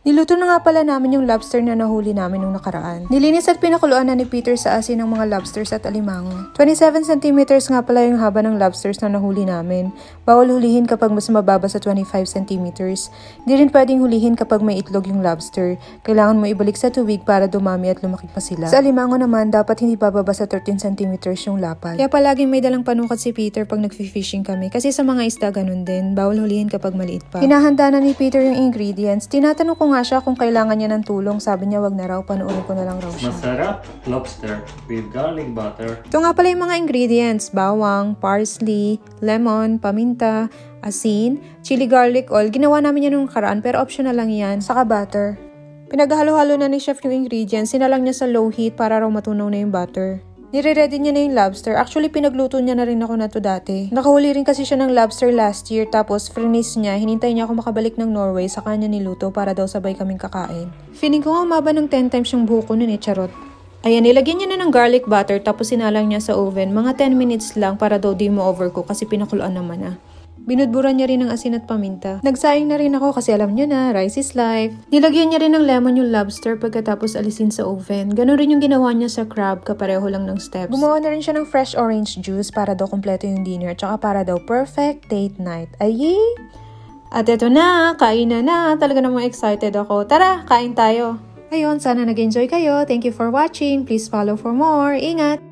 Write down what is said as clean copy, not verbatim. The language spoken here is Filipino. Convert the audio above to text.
Niluto na nga pala namin yung lobster na nahuli namin nung nakaraan. Nilinis at pinakuluan na ni Peter sa asin ng mga lobsters at alimango. 27 cm nga pala yung haba ng lobsters na nahuli namin. Bawal hulihin kapag mas mababa sa 25 cm. Di rin pwedeng hulihin kapag may itlog yung lobster. Kailangan mo ibalik sa tubig para dumami at lumaki pa sila. Sa alimango naman, dapat hindi bababa sa 13 cm yung lapad. Kaya palaging may dalang panukat si Peter pag nag-fishing kami. Kasi sa mga isda ganun din, bawal hulihin kapag maliit pa. Hinahanda na ni Peter yung ingredients. Tinatanong ko nga siya kung kailangan niya ng tulong. Sabi niya wag na raw, panoorin ko na lang raw siya. Masarap lobster with garlic butter. Ito nga pala yung mga ingredients. Bawang, parsley, lemon, paminta, asin, chili garlic oil. Ginawa namin yan nung nakaraan pero optional lang yan. Saka butter. Pinaghalo-halo na ni chef yung ingredients. Sinalang niya sa low heat para raw matunaw na yung butter. Nire-ready niya na yung lobster. Actually, pinagluto niya na rin ako na to dati. Nakahuli rin kasi siya ng lobster last year, tapos freeze niya. Hinintay niya ako makabalik ng Norway, sa kanya niluto para daw sabay kaming kakain. Feeling ko nga umaba ng 10 times yung buhok ko nun charot. Ayan, nilagyan niya na ng garlic butter, tapos sinalang niya sa oven. Mga 10 minutes lang para daw di mo overcook kasi pinakuluan naman Binudburan niya rin ng asin at paminta. Nagsaing na rin ako kasi alam niyo na, rice is life. Nilagyan niya rin ng lemon yung lobster pagkatapos alisin sa oven. Ganon rin yung ginawa niya sa crab, kapareho lang ng steps. Gumawa na rin siya ng fresh orange juice para daw kompleto yung dinner, tsaka para daw perfect date night. Ayy! At eto na, kain na. Talaga namang excited ako. Tara, kain tayo! Ayun, sana nag-enjoy kayo. Thank you for watching. Please follow for more. Ingat!